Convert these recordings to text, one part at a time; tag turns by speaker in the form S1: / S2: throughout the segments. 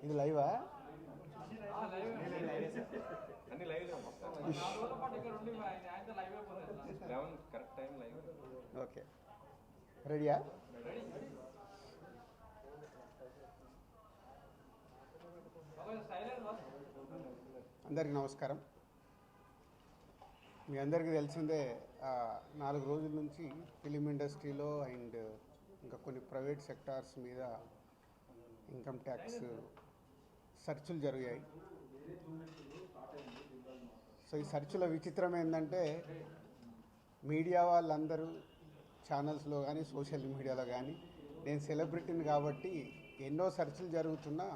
S1: ఇది లైవా? ఓకే, రెడీయా? అందరికీ నమస్కారం. మీ అందరికీ తెలిసిందే, 4 రోజుల నుంచి ఫిలిం ఇండస్ట్రీలో అండ్ ఇంకా కొన్ని ప్రైవేట్ సెక్టార్స్ మీద ఇన్కమ్ ట్యాక్స్ సెర్చులు జరిగాయి. సో ఈ సెర్చుల విచిత్రం ఏంటంటే, మీడియా వాళ్ళందరూ ఛానల్స్లో కానీ సోషల్ మీడియాలో కానీ, నేను సెలబ్రిటీని కాబట్టి ఎన్నో సెర్చులు జరుగుతున్నా,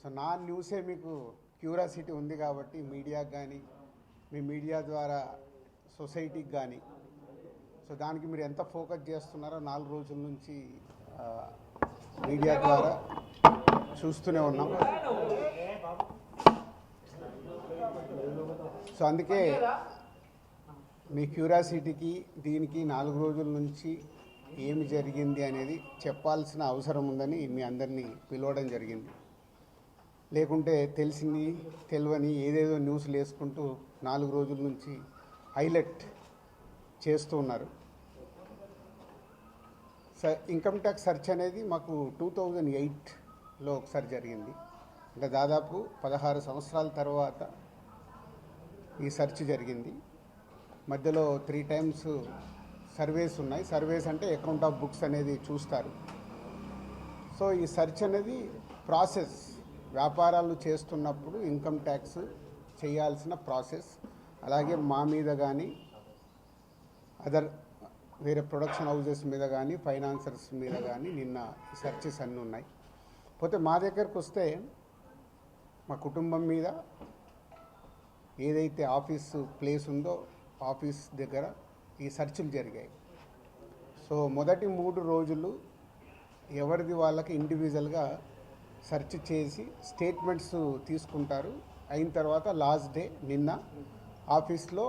S1: సో నా న్యూసే మీకు క్యూరియాసిటీ ఉంది కాబట్టి మీడియాకి కానీ, మీ మీడియా ద్వారా సొసైటీకి కానీ, సో దానికి మీరు ఎంత ఫోకస్ చేస్తున్నారో 4 రోజుల నుంచి మీడియా ద్వారా చూస్తూనే ఉన్నాం. సో అందుకే మీ క్యూరియాసిటీకి దీనికి 4 రోజుల నుంచి ఏమి జరిగింది అనేది చెప్పాల్సిన అవసరం ఉందని మీ అందరినీ పిలవడం జరిగింది. లేకుంటే తెలిసింది తెలియని ఏదేదో న్యూస్లు వేసుకుంటూ 4 రోజుల నుంచి హైలైట్ చేస్తూ ఉన్నారు. ఇన్కమ్ ట్యాక్స్ సెర్చ్ అనేది మాకు 2008లో ఒకసారి జరిగింది. అంటే దాదాపు 16 సంవత్సరాల తర్వాత ఈ సెర్చ్ జరిగింది. మధ్యలో 3 times సర్వేస్ ఉన్నాయి. సర్వేస్ అంటే అకౌంట్ ఆఫ్ బుక్స్ అనేది చూస్తారు. సో ఈ సెర్చ్ అనేది ప్రాసెస్, వ్యాపారాలు చేస్తున్నప్పుడు ఇన్కమ్ ట్యాక్స్ చేయాల్సిన ప్రాసెస్. అలాగే మా మీద కానీ, అదర్ వేరే ప్రొడక్షన్ హౌజెస్ మీద కానీ, ఫైనాన్సర్స్ మీద కానీ నిన్న సెర్చెస్ అన్నీ ఉన్నాయి. పోతే మా దగ్గరకు వస్తే మా కుటుంబం మీద ఏదైతే ఆఫీసు ప్లేస్ ఉందో ఆఫీస్ దగ్గర ఈ సెర్చ్లు జరిగాయి. సో మొదటి 3 రోజులు ఎవరిది వాళ్ళకి ఇండివిజువల్గా సెర్చ్ చేసి స్టేట్మెంట్స్ తీసుకుంటారు. అయిన తర్వాత లాస్ట్ డే నిన్న ఆఫీస్లో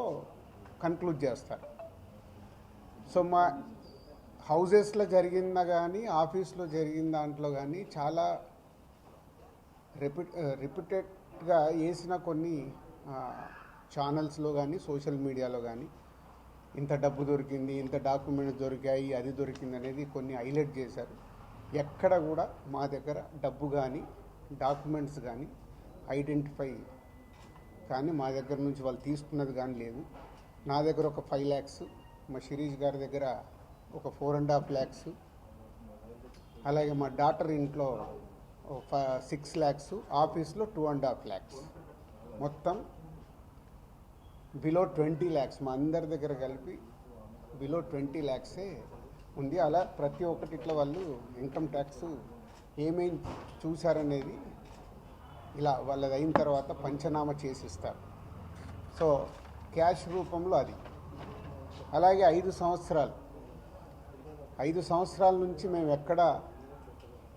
S1: కన్క్లూడ్ చేస్తారు. సో మా హౌజెస్లో జరిగిందా కానీ, ఆఫీస్లో జరిగిన దాంట్లో కానీ చాలా రిపీటెడ్గా వేసిన కొన్ని ఛానల్స్లో కానీ సోషల్ మీడియాలో కానీ ఇంత డబ్బు దొరికింది, ఇంత డాక్యుమెంట్స్ దొరికాయి, అది దొరికింది అనేది కొన్ని హైలైట్ చేశారు. ఎక్కడ కూడా మా దగ్గర డబ్బు కానీ డాక్యుమెంట్స్ కానీ ఐడెంటిఫై కానీ మా దగ్గర నుంచి వాళ్ళు తీసుకున్నది కానీ లేదు. నా దగ్గర ఒక 5 lakhs, మా శిరీష్ గారి దగ్గర ఒక 4.5 lakhs, అలాగే మా డాటర్ ఇంట్లో 6 lakhs, ఆఫీస్లో 2.5 lakhs, మొత్తం బిలో 20 lakhs. మా అందరి దగ్గర కలిపి బిలో 20 lakhs ఉంది. అలా ప్రతి ఒక్కటి ఇట్లా వాళ్ళు ఇన్కమ్ ట్యాక్స్ ఏమేమి చూశారనేది ఇలా వాళ్ళది అయిన తర్వాత పంచనామా చేసిస్తారు. సో క్యాష్ రూపంలో అది. అలాగే 5 సంవత్సరాల నుంచి మేము ఎక్కడ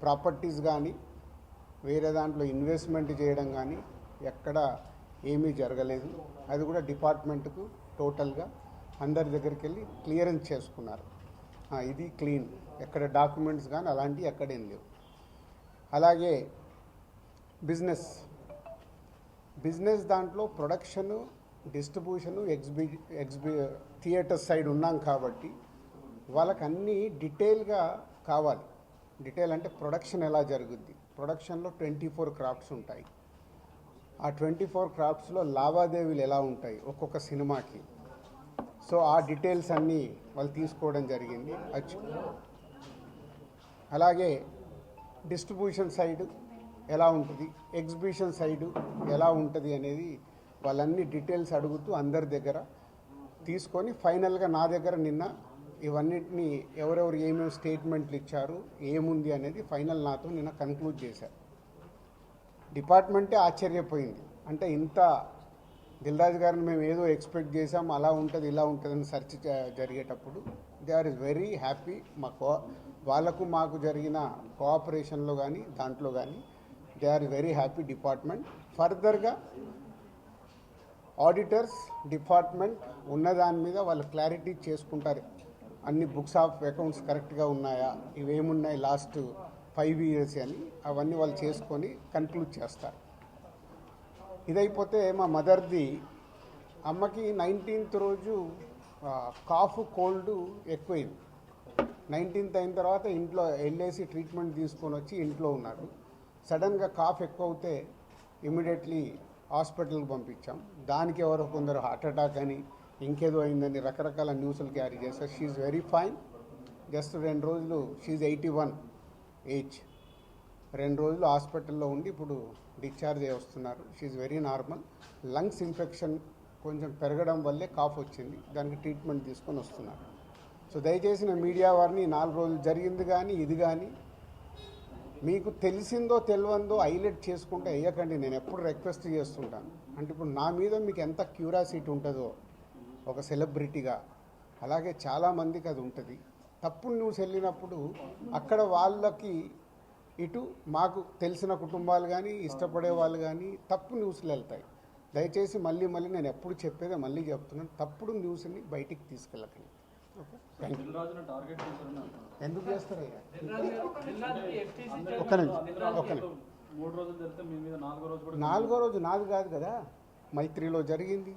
S1: ప్రాపర్టీస్ కానీ వేరే దాంట్లో ఇన్వెస్ట్మెంట్ చేయడం కానీ ఎక్కడ ఏమీ జరగలేదు. అది కూడా డిపార్ట్మెంట్కు టోటల్గా అందరి దగ్గరికి వెళ్ళి క్లియరెన్స్ చేసుకున్నారు. ఇది క్లీన్, ఎక్కడ డాక్యుమెంట్స్ కానీ అలాంటివి ఎక్కడేం లేవు. అలాగే బిజినెస్ దాంట్లో ప్రొడక్షను, డిస్ట్రిబ్యూషను, థియేటర్ సైడ్ ఉన్నాం కాబట్టి వాళ్ళకి అన్నీ డీటెయిల్గా కావాలి. డీటెయిల్ అంటే ప్రొడక్షన్ ఎలా జరుగుద్ది, ప్రొడక్షన్లో 24 క్రాఫ్ట్స్ ఉంటాయి. ఆ 24 క్రాఫ్ట్స్లో లావాదేవీలు ఎలా ఉంటాయి ఒక్కొక్క సినిమాకి. సో ఆ డీటెయిల్స్ అన్నీ వాళ్ళు తీసుకోవడం జరిగింది. అలాగే డిస్ట్రిబ్యూషన్ సైడ్ ఎలా ఉంటుంది, ఎగ్జిబిషన్ సైడు ఎలా ఉంటుంది అనేది వాళ్ళన్ని డీటెయిల్స్ అడుగుతూ అందరి దగ్గర తీసుకొని ఫైనల్గా నా దగ్గర నిన్న ఇవన్నిటిని ఎవరెవరు ఏమేమి స్టేట్మెంట్లు ఇచ్చారు, ఏముంది అనేది ఫైనల్ నాతో నిన్న కన్క్లూడ్ చేశారు. డిపార్ట్మెంటే ఆశ్చర్యపోయింది. అంటే ఇంత దిల్ రాజు గారిని మేము ఏదో ఎక్స్పెక్ట్ చేసాం, అలా ఉంటుంది ఇలా ఉంటుందని సెర్చ్ జరిగేటప్పుడు దే ఆర్ వెరీ హ్యాపీ. వాళ్ళకు మాకు జరిగిన కోఆపరేషన్లో కానీ దాంట్లో కానీ they are very happy department. ఫర్దర్గా ఆడిటర్స్ డిపార్ట్మెంట్ ఉన్నదాని మీద వాళ్ళు క్లారిటీ చేసుకుంటారు. అన్ని బుక్స్ ఆఫ్ అకౌంట్స్ కరెక్ట్గా ఉన్నాయా, ఇవేమున్నాయి లాస్ట్ 5 years అని, అవన్నీ వాళ్ళు చేసుకొని కన్క్లూడ్ చేస్తారు. ఇదైపోతే మా మదర్ది, అమ్మకి 19th రోజు కాఫ్ కోల్డ్ ఎక్కువైంది. 19th అయిన తర్వాత ఇంట్లో వెళ్ళేసి ట్రీట్మెంట్ తీసుకొని వచ్చి ఇంట్లో ఉన్నారు. సడన్గా కాఫ్ ఎక్కువ అవుతే ఇమీడియట్లీ హాస్పిటల్కి పంపించాం. దానికి ఎవరో కొందరు హార్ట్ అటాక్ అని ఇంకేదో అయిందని రకరకాల న్యూస్లు క్యారీ చేస్తారు. She very fine. జస్ట్ 2 రోజులు, షీఈ్ 81 ఏజ్, 2 రోజులు హాస్పిటల్లో ఉండి ఇప్పుడు డిశ్చార్జ్ అయ్యి వస్తున్నారు. She very normal. Lungs infection కొంచెం పెరగడం వల్లే కాఫ్ వచ్చింది, దానికి ట్రీట్మెంట్ తీసుకొని వస్తున్నారు. సో దయచేసి నేను మీడియా వారిని 4 రోజులు జరిగింది కానీ ఇది కానీ మీకు తెలిసిందో తెలియందో హైలైట్ చేసుకుంటే వేయకండి. నేను ఎప్పుడు రిక్వెస్ట్ చేస్తుంటాను. అంటే ఇప్పుడు నా మీద మీకు ఎంత క్యూరియాసిటీ ఉంటుందో ఒక సెలబ్రిటీగా, అలాగే చాలామందికి అది ఉంటుంది. తప్పుడు న్యూస్ వెళ్ళినప్పుడు అక్కడ వాళ్ళకి ఇటు మాకు తెలిసిన కుటుంబాలు కానీ ఇష్టపడే వాళ్ళు కానీ తప్పు న్యూస్లు వెళ్తాయి. దయచేసి మళ్ళీ నేను ఎప్పుడు చెప్పేదే మళ్ళీ చెప్తున్నాను, తప్పుడు న్యూస్ని బయటికి తీసుకెళ్ళకండి. Okay, thank you. ఎందుకు చేస్తారయ్యా? ఒక్క నిమిషం. 4వ రోజు నాది కాదు కదా, మైత్రిలో జరిగింది,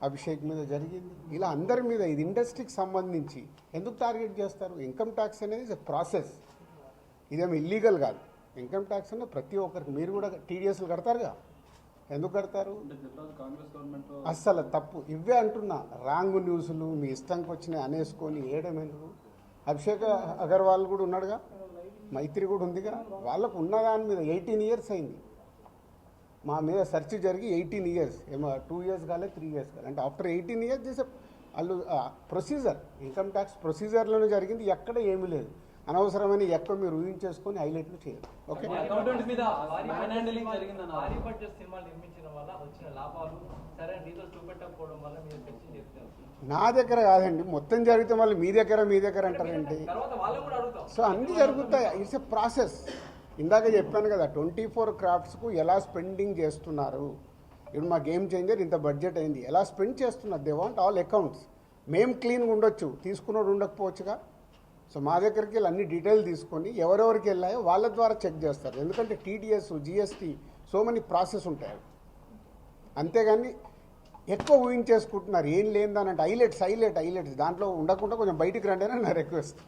S1: అభిషేక్ మీద జరిగింది, ఇలా అందరి మీద. ఇది ఇండస్ట్రీకి సంబంధించి ఎందుకు టార్గెట్ చేస్తారు? ఇన్కమ్ ట్యాక్స్ అనేది ప్రాసెస్, ఇదేమి ఇల్లీగల్ కాదు. ఇన్కమ్ ట్యాక్స్ అనేది ప్రతి ఒక్కరికి, మీరు కూడా టీడీఎస్లు కడతారుగా, ఎందుకు కడతారు? అస్సలు తప్పు. ఇవే అంటున్నా, రాంగ్ న్యూస్లు మీ ఇష్టంకి వచ్చినాయి అనేసుకొని వేయడం ఎందుకు? అభిషేక్ అగర్వాల్ కూడా ఉన్నాడుగా, మైత్రి కూడా ఉందిగా, వాళ్ళకు ఉన్నదాని మీద 18 years అయింది. మా మీద సెర్చ్ జరిగి 18 years, ఏమో 2 years కాలే 3 years కాలే. అంటే ఆఫ్టర్ 18 years చేసే వాళ్ళు ప్రొసీజర్, ఇన్కమ్ ట్యాక్స్ ప్రొసీజర్లోనే జరిగింది, ఎక్కడ ఏమీ లేదు. అనవసరమైన ఎక్కువ మీరు ఊహించేసుకొని హైలైట్లు చేయరు. ఓకే, నా దగ్గర కాదండి, మొత్తం జరిగితే మళ్ళీ మీ దగ్గర అంటారండి. సో అన్నీ జరుగుతాయి, ఇట్స్ ఎ ప్రాసెస్. ఇందాక చెప్పాను కదా, 24 craftsకు ఎలా స్పెండింగ్ చేస్తున్నారు. ఇప్పుడు మా గేమ్ చేంజర్ ఇంత బడ్జెట్ అయింది, ఎలా స్పెండ్ చేస్తున్నారు. They want all accounts. మేము క్లీన్గా ఉండొచ్చు, తీసుకున్నోడు ఉండకపోవచ్చుగా. సో మా దగ్గరికి వెళ్ళి అన్ని డీటెయిల్ తీసుకొని ఎవరెవరికి వెళ్ళాయో వాళ్ళ ద్వారా చెక్ చేస్తారు. ఎందుకంటే TDS, GST, so many process ఉంటాయి. అంతేగాని ఎక్కువ ఊహించేసుకుంటున్నారు, ఏం లేదని. హైలైట్స్ దాంట్లో ఉండకుండా కొంచెం బయటికి రండి అని నా రిక్వెస్ట్.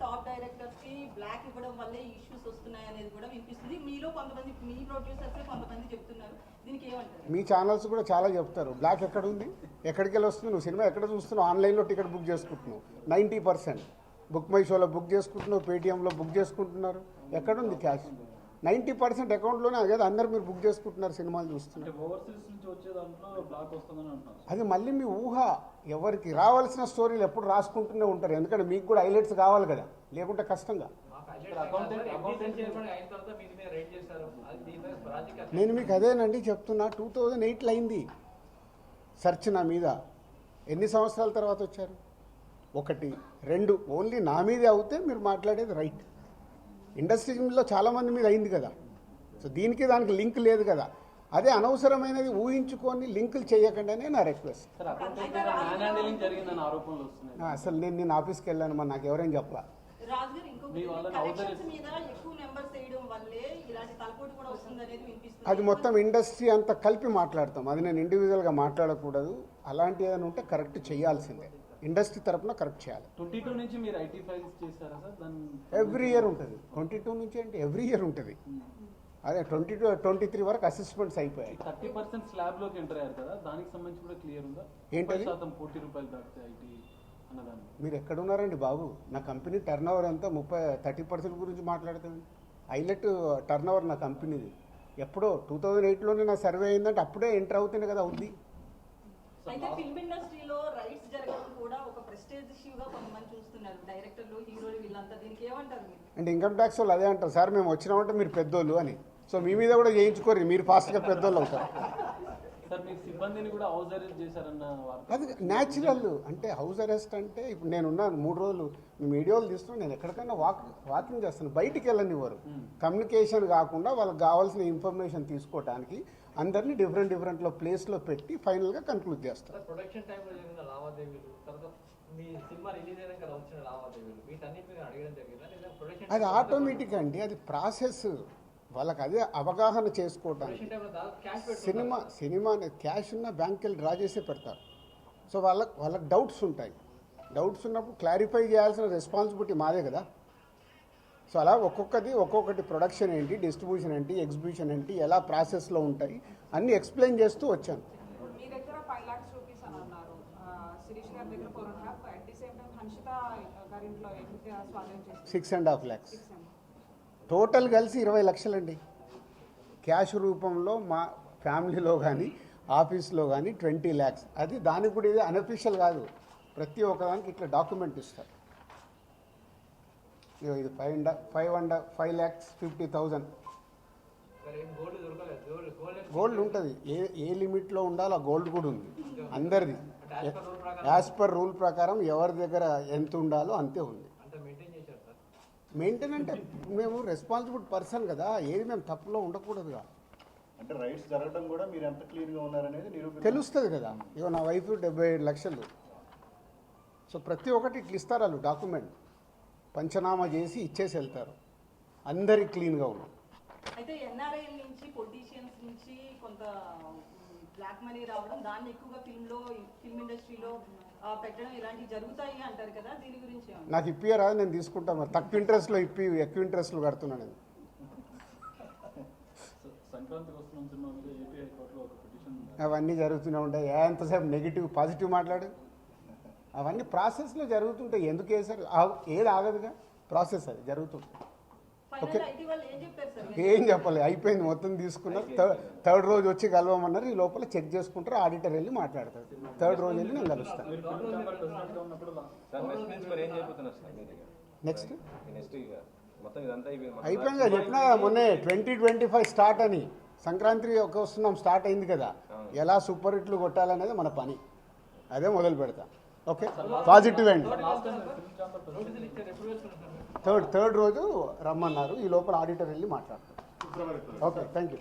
S2: టాప్ డైరెక్టర్స్ కి బ్లాక్ ఇవ్వడం వల్లే ఇష్యూస్ వస్తున్నాయి అనేది కూడా వినిపిస్తుంది. మీలో కొంతమంది, మీ ప్రొడ్యూసర్స్ కొంతమంది చెప్తున్నారు, దీనికి ఏమంటారు?
S1: మీ ఛానల్స్ కూడా చాలా చెప్తారు, బ్లాక్ ఎక్కడ ఉంది, ఎక్కడికి వెళ్ళి వస్తుంది, నువ్వు సినిమా ఎక్కడ చూస్తున్నావు, ఆన్లైన్లో టికెట్ బుక్ చేసుకుంటున్నావు, 90% బుక్ మై షోలో బుక్ చేసుకుంటున్నావు, పేటీఎంలో బుక్ చేసుకుంటున్నారు. ఎక్కడుంది క్యాష్? 90% అకౌంట్లోనే కదా అందరు మీరు బుక్ చేసుకుంటున్నారు, సినిమాలు చూస్తున్నారు. అది మళ్ళీ మీ ఊహ. ఎవరికి రావాల్సిన స్టోరీలు ఎప్పుడు రాసుకుంటూనే ఉంటారు, ఎందుకంటే మీకు కూడా హైలైట్స్ కావాలి కదా, లేకుంటే కష్టంగా. నేను మీకు అదేనండి చెప్తున్నా, 2008లో అయింది సెర్చ్ నా మీద. ఎన్ని సంవత్సరాల తర్వాత వచ్చారు? 1, 2 ఓన్లీ నా మీదే అవుతే మీరు మాట్లాడేది రైట్. ఇండస్ట్రీలో చాలామంది మీద అయింది కదా. సో దీనికి దానికి లింక్ లేదు కదా. అదే అనవసరమైనది ఊహించుకొని లింకులు చేయకండి అనే నా రిక్వెస్ట్. అసలు నేను ఆఫీస్కి వెళ్ళాను, మరి నాకు ఎవరైనా చెప్పలా. అది మొత్తం ఇండస్ట్రీ అంతా కలిపి మాట్లాడతాం, అది నేను ఇండివిజువల్గా మాట్లాడకూడదు. అలాంటి ఏదైనా ఉంటే కరెక్ట్ చేయాల్సిందే, ఇండస్ట్రీ తరఫున కరెక్ట్ చేయాలి.
S3: 22 నుంచి మీరు ఐటీ ఫైల్స్ చేశారా సార్?
S1: ఎవ్రీ ఇయర్ ఉంటుంది. 22 నుంచి అంటే ఎవ్రీ ఇయర్ ఉంటుంది. అదే 22, 23 వరకు అసెస్మెంట్స్ అయిపోయాయి.
S3: 30% స్లాబ్లోకి ఎంటర్ అయ్యారు కదా, దానికి సంబంధించి కూడా క్లియర్ ఉందా?
S1: ఏంటది?
S3: 30% ₹40 దాటితే ఐటీ అన్నదాన్ని.
S1: మీరు ఎక్కడున్నారండి బాబు? నా కంపెనీ టర్న్ ఓవర్ ఎంత 30% గురించి మాట్లాడుతుంది. హైలైట్ టర్న్ ఓవర్ నా కంపెనీది. ఎప్పుడో 2008లోనే నా సర్వే అయిందంటే అప్పుడే ఎంటర్ అవుతుంది కదా, అవుద్ది.
S2: అయితే ఫిల్మ్ ఇండస్ట్రీలో రైట్స్ జరగడం కూడా ఒక ప్రెస్టేజ్ ఇష్యూగా కొంతమంది చూస్తున్నారు, డైరెక్టర్లు, హీరోలు, వీళ్ళంతా. దీనికి ఏమంటారు మీరు?
S1: అంటే ఇన్కమ్ ట్యాక్స్ వాళ్ళు అదే అంటారు, సార్ మేము వచ్చినామంటే మీరు పెద్దోళ్ళు అని. సో మీ మీద కూడా చేయించుకోరు, మీరు ఫాస్ట్గా పెద్దోళ్ళు అవుతారు.
S3: సార్ మీకు సిబ్బందిని కూడా హౌస్ అరెస్ట్ చేశారన్న వార్త.
S1: అది న్యాచురల్. అంటే హౌస్ అరెస్ట్ అంటే ఇప్పుడు నేనున్నాను 3 రోజులు, మీ వీడియోలు తీస్తున్నాను, నేను ఎక్కడికైనా వాకింగ్ చేస్తాను, బయటికి వెళ్ళనివ్వరు. కమ్యూనికేషన్ కాకుండా వాళ్ళకి కావాల్సిన ఇన్ఫర్మేషన్ తీసుకోవడానికి అందరినీ డిఫరెంట్లో ప్లేస్లో పెట్టి ఫైనల్గా కన్క్లూడ్ చేస్తారు.
S4: ప్రొడక్షన్ టైంలో జరిగిన లావాదేవీలు, తర్వాత మీ సినిమా రిలీజ్ అయినాక వచ్చిన లావాదేవీలు, వీటన్నిటి మీద అడగడం జరిగిందా లేదా ప్రొడక్షన్?
S1: అది ఆటోమేటిక్ అండి, అది ప్రాసెస్. వాళ్ళకి అదే అవగాహన చేసుకోవడానికి. సినిమా క్యాష్ ఉన్న బ్యాంక్కి వెళ్ళి డ్రా చేసే పెడతారు. సో వాళ్ళకి డౌట్స్ ఉంటాయి. డౌట్స్ ఉన్నప్పుడు క్లారిఫై చేయాల్సిన రెస్పాన్సిబిలిటీ మాదే కదా. సో అలా ఒక్కొక్కటి ప్రొడక్షన్ ఏంటి, డిస్ట్రిబ్యూషన్ ఏంటి, ఎగ్జిబిషన్ ఏంటి, ఎలా ప్రాసెస్లో ఉంటాయి అన్నీ ఎక్స్ప్లెయిన్ చేస్తూ వచ్చాను.
S5: మీ దగ్గర 5 lakhs రూపీస్ అని అన్నారు, శిరీష్ గారి దగ్గర 4.5, at the same time Hanshitha గారింట్లో ఎంత స్వాధీనం చేస్తారు?
S1: 6.5 lakhs. టోటల్ కలిసి 20 లక్షలండి. క్యాష్ రూపంలో మా ఫ్యామిలీలో కానీ ఆఫీస్లో కానీ 20 lakhs. అది దానికి కూడా ఇది అనఫిషియల్ కాదు, ప్రతి ఒక్కదానికి ఇట్లా డాక్యుమెంట్ ఇస్తారు. ఇది 5,50,000 గోల్డ్ ఉంటుంది. ఏ లిమిట్లో ఉండాలో ఆ గోల్డ్ కూడా ఉంది అందరిది. యాజ్ పర్ రూల్ ప్రకారం ఎవరి దగ్గర ఎంత ఉండాలో అంతే ఉంది. మెయింటైన్ అంటే మేము రెస్పాన్సిబుల్ పర్సన్ కదా, ఏది మేము తప్పులో ఉండకూడదుగా.
S6: అంటే రైట్స్ జరగడం కూడా మీరు ఎంత క్లీన్గా ఉన్నారనేది
S1: తెలుస్తుంది కదా. ఇగో నా వైఫ్ 75 లక్షలు. సో ప్రతి ఒక్కటి ఇట్లా ఇస్తారు వాళ్ళు డాక్యుమెంట్, పంచనామా చేసి ఇచ్చేసి వెళ్తారు. అందరి క్లీన్గా ఉన్నాం.
S2: అయితే ఎన్ఆర్ఐ నుంచి పొలిటీషియన్స్ నుంచి కొంత బ్లాక్ మనీ రావడం, దాన్ని ఎక్కువగా ఫిల్మ్ ఇండస్ట్రీలో పెట్టడం ఇలాంటివి జరుగుతాయి అంటారు కదా, దీని గురించి
S1: నాకు ఇప్పియరాదు, నేను తీసుకుంటాను. మరి తక్కువ ఇంట్రెస్ట్లో ఎక్కువ ఇంట్రెస్ట్లో కడుతున్నాను నేను.
S3: సంక్రాంతికి వస్తున్న ఏపీ హైకోర్టులో ఒక పిటిషన్
S1: అవన్నీ జరుగుతూనే ఉంటాయి. ఎంతసేపు నెగిటివ్ పాజిటివ్ మాట్లాడు, అవన్నీ ప్రాసెస్లో జరుగుతుంటాయి. ఎందుకు వేసారు, ఏది ఆగదుగా, ప్రాసెస్ అది జరుగుతుంది. ఓకే, ఏం చెప్పాలి, అయిపోయింది, మొత్తం తీసుకున్నారు. థర్డ్ రోజు వచ్చి కలవమన్నారు. ఈ లోపల చెక్ చేసుకుంటారు, ఆడిటర్ వెళ్ళి మాట్లాడతారు. థర్డ్ రోజు వెళ్ళి నేను కలుస్తాను. నెక్స్ట్ అయిపోయింది కదా, చెప్పినా కదా మొన్నే 2025 స్టార్ట్ అని. సంక్రాంతి వస్తున్నాం, స్టార్ట్ అయింది కదా. ఎలా సూపర్ హిట్లు కొట్టాలనేది మన పని, అదే మొదలు పెడతా. ఓకే, పాజిటివ్ అండి. థర్డ్ రోజు రమ్మన్నారు. ఈ లోపల ఆడిటర్ వెళ్ళి మాట్లాడతారు. Okay, thank you.